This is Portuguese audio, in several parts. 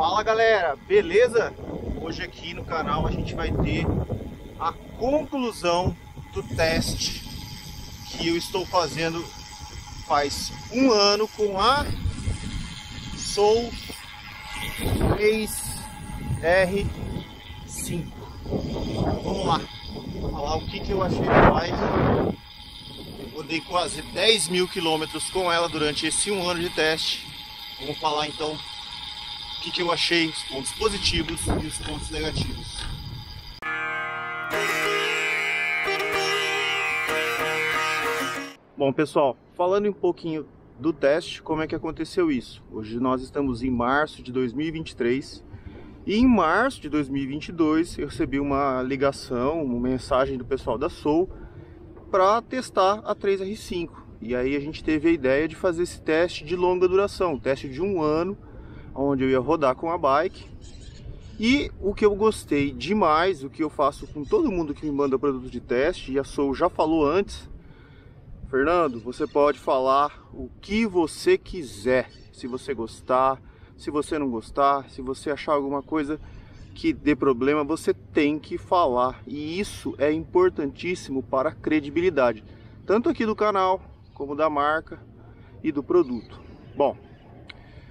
Fala galera, beleza? Hoje aqui no canal a gente vai ter a conclusão do teste que eu estou fazendo faz um ano com a Soul 3R5. Vamos lá, falar o que eu achei da bike. Eu rodei quase 10 mil quilômetros com ela durante esse um ano de teste. Vamos falar então o que eu achei, os pontos positivos e os pontos negativos. Bom pessoal, falando um pouquinho do teste, como é que aconteceu isso? Hoje nós estamos em março de 2023 e em março de 2022 eu recebi uma ligação, uma mensagem do pessoal da Soul para testar a 3R5. E aí a gente teve a ideia de fazer esse teste de longa duração, teste de um ano, onde eu ia rodar com a bike. E o que eu gostei demais, o que eu faço com todo mundo que me manda produto de teste, e a Soul já falou antes: Fernando, você pode falar o que você quiser, se você gostar, se você não gostar, se você achar alguma coisa que dê problema, você tem que falar. E isso é importantíssimo para a credibilidade, tanto aqui do canal, como da marca e do produto. Bom,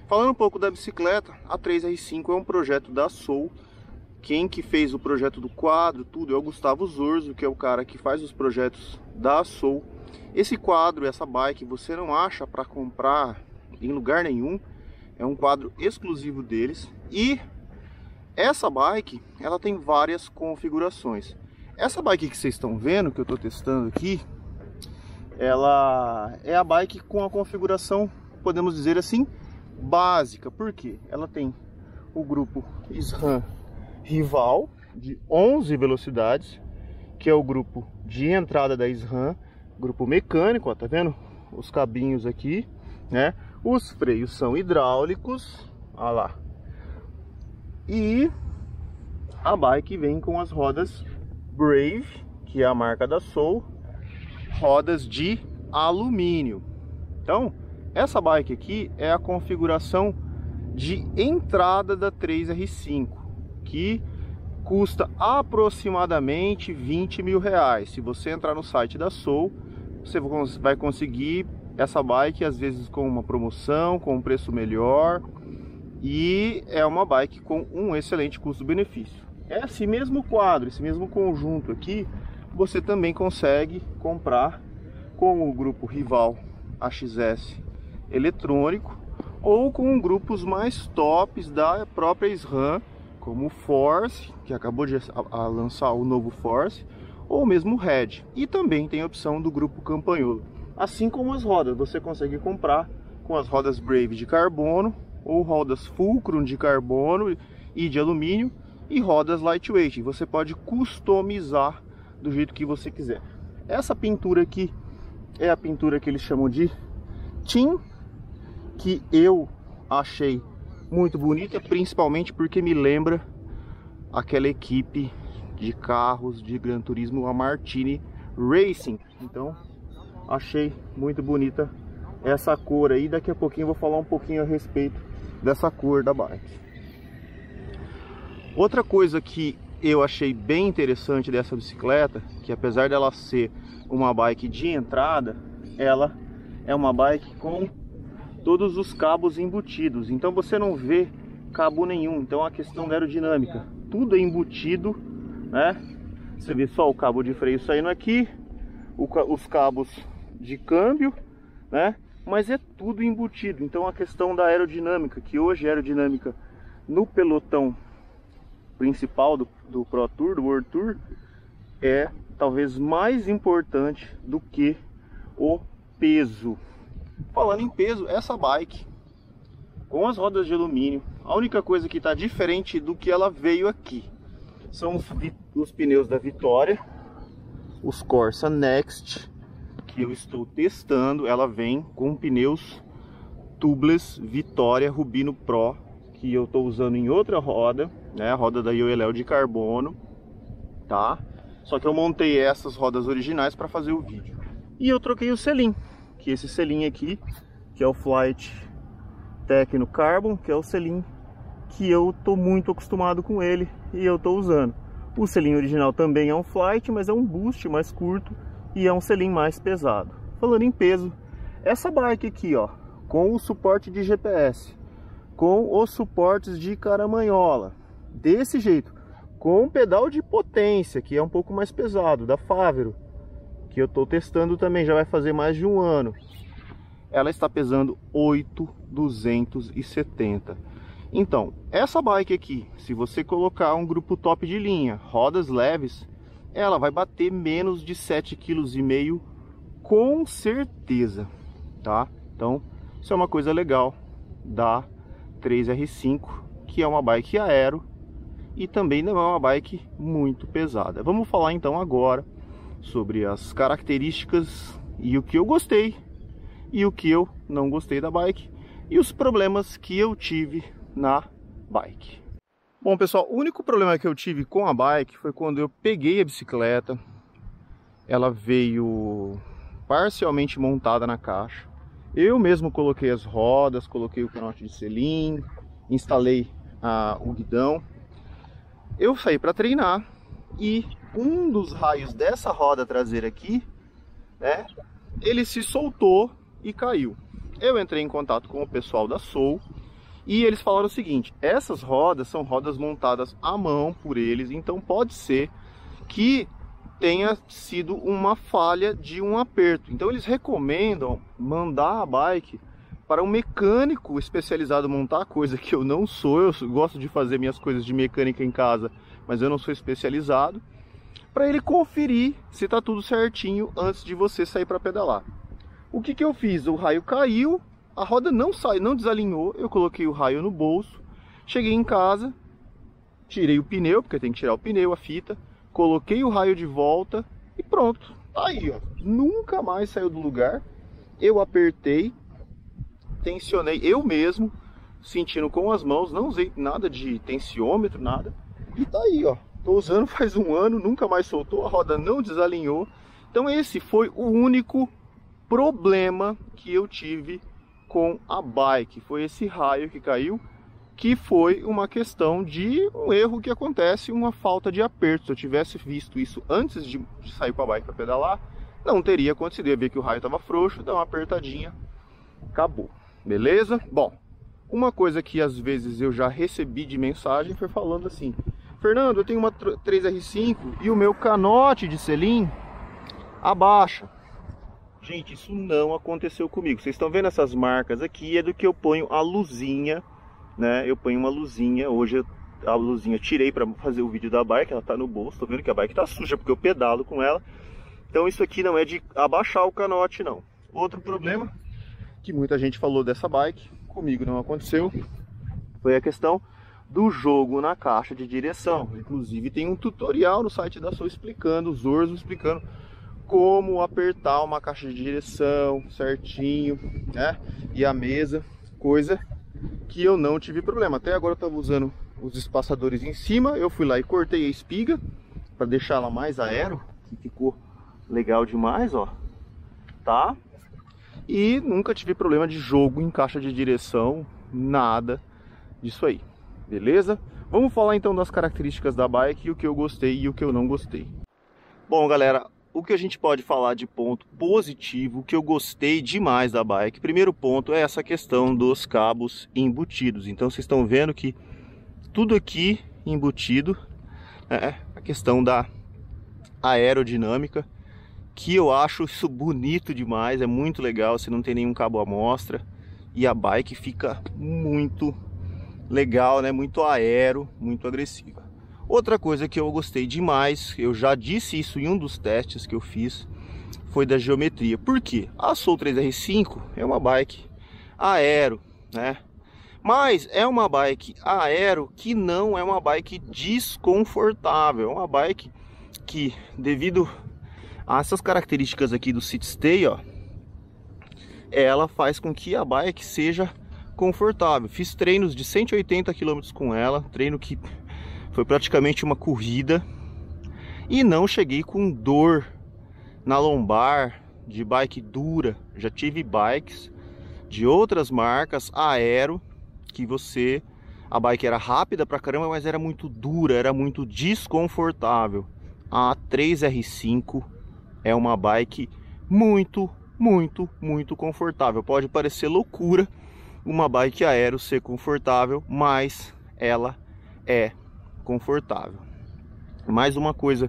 falando um pouco da bicicleta, a 3R5 é um projeto da Soul. Quem que fez o projeto do quadro, tudo, é o Gustavo Zorzo, que é o cara que faz os projetos da Soul. Esse quadro, essa bike, você não acha para comprar em lugar nenhum. É um quadro exclusivo deles. E essa bike, ela tem várias configurações. Essa bike que vocês estão vendo, que eu estou testando aqui, ela é a bike com a configuração, podemos dizer assim, básica. Porque ela tem o grupo SRAM Rival de 11 velocidades, que é o grupo de entrada da SRAM, grupo mecânico, ó, tá vendo? Os cabinhos aqui, né? Os freios são hidráulicos, ó lá. E a bike vem com as rodas Brave, que é a marca da Soul, rodas de alumínio. Então, essa bike aqui é a configuração de entrada da 3R5, que custa aproximadamente 20 mil reais. Se você entrar no site da Soul, você vai conseguir essa bike, às vezes com uma promoção, com um preço melhor. E é uma bike com um excelente custo-benefício. Esse mesmo quadro, esse mesmo conjunto aqui, você também consegue comprar com o grupo rival AXS eletrônico ou com grupos mais tops da própria SRAM, como o Force, que acabou de lançar o novo Force, ou mesmo o Red. E também tem a opção do grupo Campanholo. Assim como as rodas, você consegue comprar com as rodas Brave de carbono ou rodas Fulcrum de carbono e de alumínio e rodas lightweight. Você pode customizar do jeito que você quiser. Essa pintura aqui é a pintura que eles chamam de Team, que eu achei muito bonita, principalmente porque me lembra aquela equipe de carros de Gran Turismo, a Martini Racing. Então achei muito bonita essa cor aí. Daqui a pouquinho eu vou falar um pouquinho a respeito dessa cor da bike. Outra coisa que eu achei bem interessante dessa bicicleta, que apesar dela ser uma bike de entrada, ela é uma bike com todos os cabos embutidos. Então você não vê cabo nenhum. Então a questão da aerodinâmica, tudo é embutido, né? Você vê só o cabo de freio saindo aqui, os cabos de câmbio, né? Mas é tudo embutido. Então a questão da aerodinâmica, que hoje a aerodinâmica no pelotão principal do Pro Tour, do World Tour, é talvez mais importante do que o peso. Falando em peso, essa bike com as rodas de alumínio, a única coisa que está diferente do que ela veio aqui são os pneus da Vitória, os Corsa Next, que eu estou testando. Ela vem com pneus Tubeless Vitória Rubino Pro, que eu estou usando em outra roda, né, a roda da Yoelel de carbono, tá? Só que eu montei essas rodas originais para fazer o vídeo. E eu troquei o selim, que esse selim aqui, que é o Flight Techno Carbon, que é o selim que eu tô muito acostumado com ele e eu tô usando. O selim original também é um flight, mas é um boost mais curto e é um selim mais pesado. Falando em peso, essa bike aqui, ó, com o suporte de GPS, com os suportes de caramanhola, desse jeito, com pedal de potência, que é um pouco mais pesado, da Favero, que eu tô testando também, já vai fazer mais de um ano. Ela está pesando 8.270. Então, essa bike aqui, se você colocar um grupo top de linha, rodas leves, ela vai bater menos de 7,5 kg com certeza, tá? Então, isso é uma coisa legal da 3R5, que é uma bike aero e também não é uma bike muito pesada. Vamos falar então agora sobre as características e o que eu gostei e o que eu não gostei da bike e os problemas que eu tive na bike. Bom, pessoal, o único problema que eu tive com a bike foi quando eu peguei a bicicleta. Ela veio parcialmente montada na caixa. Eu mesmo coloquei as rodas, coloquei o canote de selim, instalei o guidão. Eu saí para treinar e um dos raios dessa roda traseira aqui, né, ele se soltou e caiu. Eu entrei em contato com o pessoal da Soul e eles falaram o seguinte: essas rodas são rodas montadas à mão por eles, então pode ser que tenha sido uma falha de um aperto. Então eles recomendam mandar a bike para um mecânico especializado montar, coisa que eu não sou. Eu gosto de fazer minhas coisas de mecânica em casa, mas eu não sou especializado, para ele conferir se está tudo certinho antes de você sair para pedalar. O que que eu fiz? O raio caiu, a roda não desalinhou, eu coloquei o raio no bolso, cheguei em casa, tirei o pneu, porque tem que tirar o pneu, a fita, coloquei o raio de volta e pronto. Aí, ó, nunca mais saiu do lugar. Eu apertei, tensionei eu mesmo, sentindo com as mãos, não usei nada de tensiômetro, nada. E tá aí, ó, tô usando faz um ano, nunca mais soltou, a roda não desalinhou. Então esse foi o único problema que eu tive com a bike, foi esse raio que caiu, que foi uma questão de um erro que acontece, uma falta de aperto. Se eu tivesse visto isso antes de sair com a bike para pedalar, não teria acontecido. Eu ia ver que o raio estava frouxo, dá uma apertadinha, acabou, beleza? Bom, uma coisa que às vezes eu já recebi de mensagem foi falando assim: Fernando, eu tenho uma 3R5 e o meu canote de selim abaixa. Gente, isso não aconteceu comigo. Vocês estão vendo essas marcas aqui, é do que eu ponho a luzinha, né? Eu ponho uma luzinha, hoje a luzinha tirei para fazer o vídeo da bike, ela tá no bolso. Tô vendo que a bike tá suja porque eu pedalo com ela. Então isso aqui não é de abaixar o canote, não. Outro problema que muita gente falou dessa bike, comigo não aconteceu, foi a questão do jogo na caixa de direção. Inclusive tem um tutorial no site da Soul explicando, o Zorzo explicando como apertar uma caixa de direção certinho, né? E a mesa, coisa que eu não tive problema. Até agora eu estava usando os espaçadores em cima, eu fui lá e cortei a espiga para deixar ela mais aero, que ficou legal demais, ó, tá? E nunca tive problema de jogo em caixa de direção, nada disso aí, beleza? Vamos falar então das características da bike, o que eu gostei e o que eu não gostei. Bom, galera, o que a gente pode falar de ponto positivo, o que eu gostei demais da bike, primeiro ponto é essa questão dos cabos embutidos. Então vocês estão vendo que tudo aqui embutido, a questão da aerodinâmica, que eu acho isso bonito demais, é muito legal, você não tem nenhum cabo à mostra e a bike fica muito legal, né? Muito aero, muito agressiva. Outra coisa que eu gostei demais, eu já disse isso em um dos testes que eu fiz, foi da geometria. Por quê? A Soul 3R5 é uma bike aero, né? Mas é uma bike aero que não é uma bike desconfortável. É uma bike que, devido a essas características aqui do sit stay, ó, ela faz com que a bike seja confortável. Fiz treinos de 180 km com ela, treino que foi praticamente uma corrida, e não cheguei com dor na lombar de bike dura. Já tive bikes de outras marcas aero que A bike era rápida pra caramba, mas era muito dura, era muito desconfortável. A 3R5 é uma bike muito confortável. Pode parecer loucura uma bike aero ser confortável, mas ela é confortável. Mais uma coisa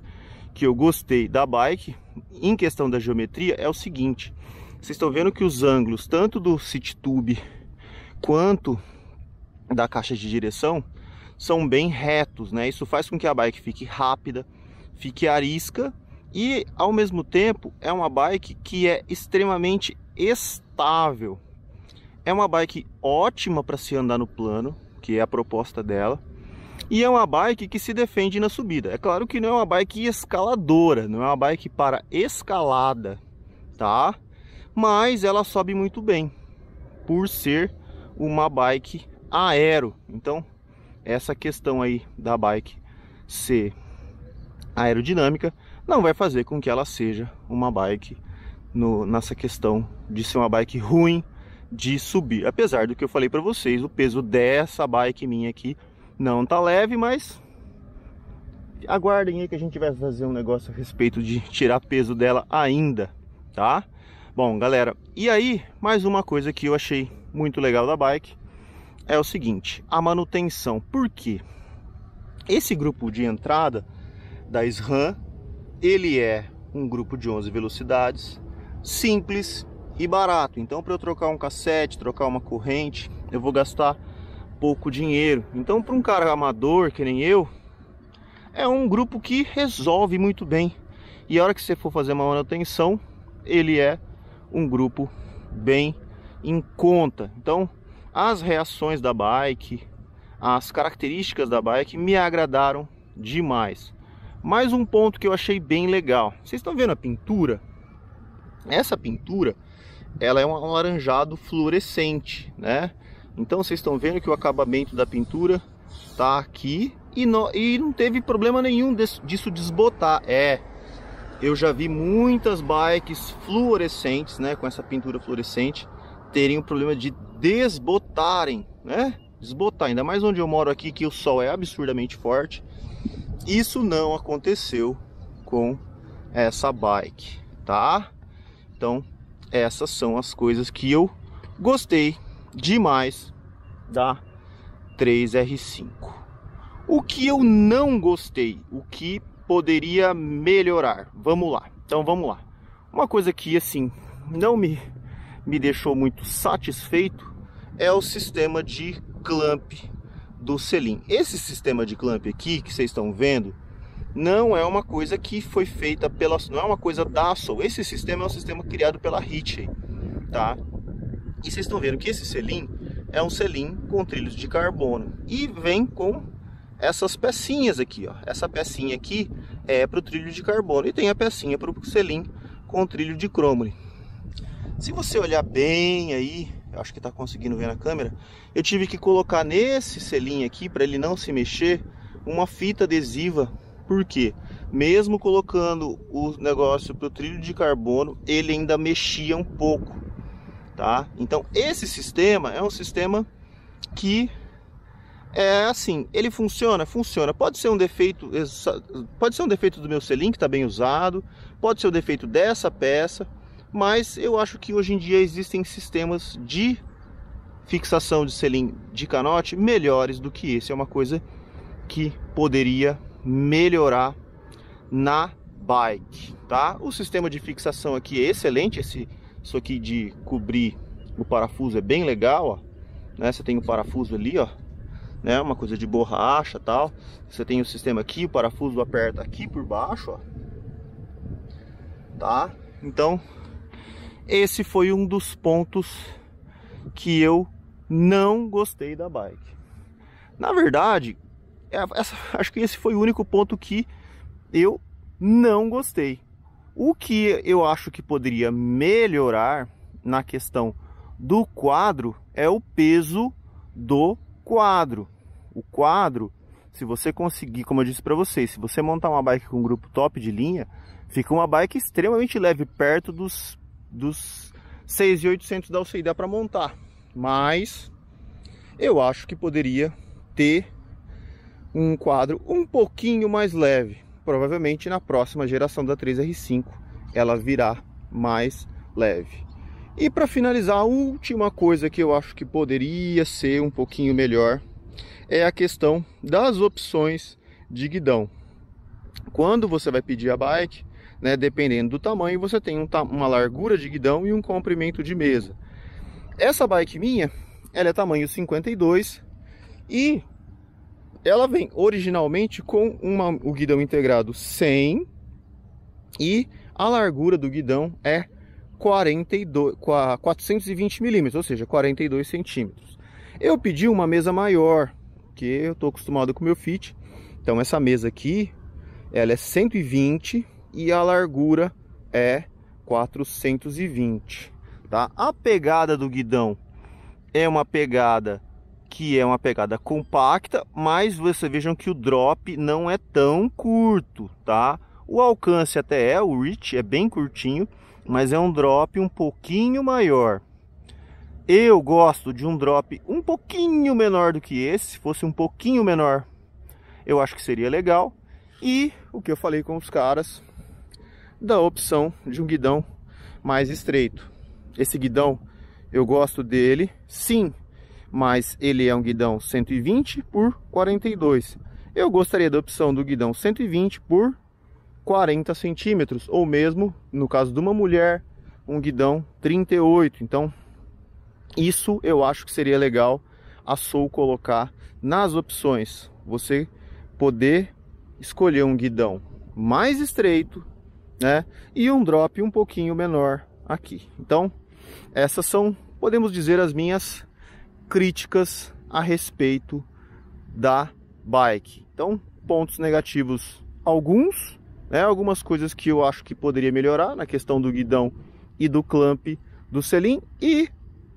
que eu gostei da bike, em questão da geometria, é o seguinte. Vocês estão vendo que os ângulos, tanto do City Tube quanto da caixa de direção, são bem retos, né? Isso faz com que a bike fique rápida, fique arisca e, ao mesmo tempo, é uma bike que é extremamente estável. É uma bike ótima para se andar no plano, que é a proposta dela. E é uma bike que se defende na subida. É claro que não é uma bike escaladora, não é uma bike para escalada, tá? Mas ela sobe muito bem, por ser uma bike aero. Então, essa questão aí da bike ser aerodinâmica não vai fazer com que ela seja uma bike nessa questão de ser uma bike ruim de subir. Apesar do que eu falei para vocês, o peso dessa bike minha aqui não tá leve, mas aguardem aí que a gente vai fazer um negócio a respeito de tirar peso dela ainda, tá? Bom, galera, e aí, mais uma coisa que eu achei muito legal da bike é o seguinte, a manutenção. Por quê? Esse grupo de entrada da SRAM, ele é um grupo de 11 velocidades, simples e barato. Então, para eu trocar um cassete, trocar uma corrente, eu vou gastar pouco dinheiro. Então, para um cara amador que nem eu, é um grupo que resolve muito bem. E a hora que você for fazer uma manutenção, ele é um grupo bem em conta. Então, as reações da bike, as características da bike me agradaram demais. Mais um ponto que eu achei bem legal. Vocês estão vendo a pintura? Essa pintura, ela é um alaranjado fluorescente, né? Então vocês estão vendo que o acabamento da pintura tá aqui e não teve problema nenhum disso desbotar. Eu já vi muitas bikes fluorescentes, né, com essa pintura fluorescente, terem o problema de desbotarem, né? Desbotar, ainda mais onde eu moro aqui, que o sol é absurdamente forte. Isso não aconteceu com essa bike, tá? Então, essas são as coisas que eu gostei demais da 3R5. O que eu não gostei, o que poderia melhorar? Vamos lá. Então vamos lá. Uma coisa que assim não me deixou muito satisfeito é o sistema de clamp do selim. Esse sistema de clamp aqui que vocês estão vendo não é uma coisa que foi feita não é uma coisa da Aço. Esse sistema é um sistema criado pela Ritchey, tá? E vocês estão vendo que esse selim é um selim com trilhos de carbono e vem com essas pecinhas aqui, ó. Essa pecinha aqui é para o trilho de carbono e tem a pecinha para o selim com trilho de cromole. Se você olhar bem aí, eu acho que está conseguindo ver na câmera, eu tive que colocar nesse selim aqui, para ele não se mexer, uma fita adesiva. Por quê? Mesmo colocando o negócio para o trilho de carbono, ele ainda mexia um pouco, tá? Então esse sistema é um sistema que é assim, ele funciona, pode ser um defeito do meu selim que está bem usado, pode ser o defeito dessa peça, mas eu acho que hoje em dia existem sistemas de fixação de selim de canote melhores do que esse. É uma coisa que poderia melhorar na bike, tá? O sistema de fixação aqui é excelente, isso aqui de cobrir o parafuso é bem legal, ó, né? Você tem o parafuso ali, ó, né? Uma coisa de borracha, tal. Você tem o sistema aqui, o parafuso aperta aqui por baixo, ó, tá? Então, esse foi um dos pontos que eu não gostei da bike. Na verdade, acho que esse foi o único ponto que eu não gostei. O que eu acho que poderia melhorar na questão do quadro é o peso do quadro. O quadro, se você conseguir, como eu disse para vocês, se você montar uma bike com um grupo top de linha, fica uma bike extremamente leve, perto dos 6.800 da UCI, dá para montar. Mas eu acho que poderia ter um quadro um pouquinho mais leve. Provavelmente na próxima geração da 3R5 ela virá mais leve. E para finalizar, a última coisa que eu acho que poderia ser um pouquinho melhor é a questão das opções de guidão. Quando você vai pedir a bike, né, dependendo do tamanho, você tem uma largura de guidão e um comprimento de mesa. Essa bike minha, ela é tamanho 52 e ela vem originalmente com o guidão integrado 100 e a largura do guidão é 420 milímetros, ou seja, 42 centímetros. Eu pedi uma mesa maior, que eu estou acostumado com o meu Fit. Então essa mesa aqui, ela é 120 e a largura é 420, tá? A pegada do guidão é uma pegada compacta, mas vocês vejam que o drop não é tão curto, tá? O alcance até o reach é bem curtinho, mas é um drop um pouquinho maior. Eu gosto de um drop um pouquinho menor do que esse. Se fosse um pouquinho menor, eu acho que seria legal. E o que eu falei com os caras da opção de um guidão mais estreito. Esse guidão, eu gosto dele, sim, mas ele é um guidão 120 por 42. Eu gostaria da opção do guidão 120 por 40 centímetros, ou mesmo, no caso de uma mulher, um guidão 38. Então, isso eu acho que seria legal a Soul colocar nas opções. Você poder escolher um guidão mais estreito, né, e um drop um pouquinho menor aqui. Então, essas são, podemos dizer, as minhas críticas a respeito da bike. Então, pontos negativos alguns, né, algumas coisas que eu acho que poderia melhorar na questão do guidão e do clamp do selim, e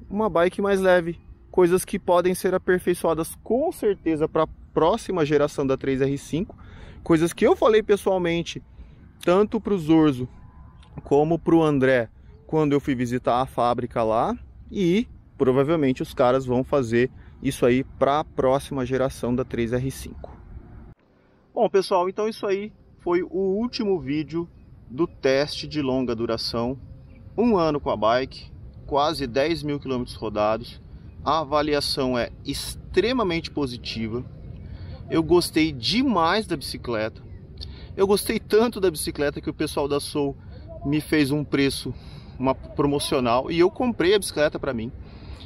uma bike mais leve, coisas que podem ser aperfeiçoadas com certeza para a próxima geração da 3R5, coisas que eu falei pessoalmente tanto para o Zorzo como para o André quando eu fui visitar a fábrica lá, e provavelmente os caras vão fazer isso aí para a próxima geração da 3R5. Bom, pessoal, então isso aí foi o último vídeo do teste de longa duração. 1 ano com a bike, quase 10 mil quilômetros rodados. A avaliação é extremamente positiva. Eu gostei demais da bicicleta. Eu gostei tanto da bicicleta que o pessoal da Soul me fez um preço promocional e eu comprei a bicicleta para mim.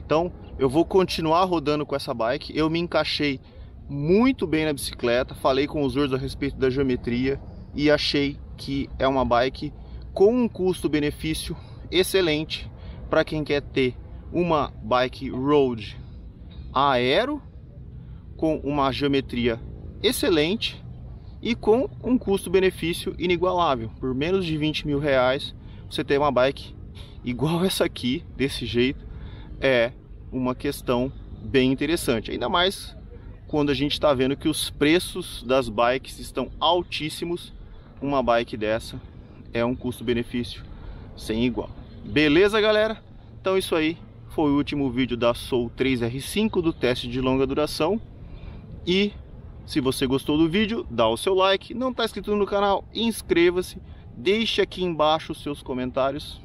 Então eu vou continuar rodando com essa bike. Eu me encaixei muito bem na bicicleta, falei com os Zorzo a respeito da geometria e achei que é uma bike com um custo-benefício excelente para quem quer ter uma bike road aero com uma geometria excelente e com um custo-benefício inigualável. Por menos de 20 mil reais você tem uma bike igual essa aqui, desse jeito. É uma questão bem interessante, ainda mais quando a gente está vendo que os preços das bikes estão altíssimos. Uma bike dessa é um custo-benefício sem igual. Beleza, galera? Então isso aí foi o último vídeo da Soul 3R5 do teste de longa duração. E se você gostou do vídeo, dá o seu like. Não está inscrito no canal, inscreva-se. Deixe aqui embaixo os seus comentários.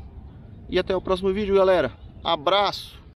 E até o próximo vídeo, galera. Abraço!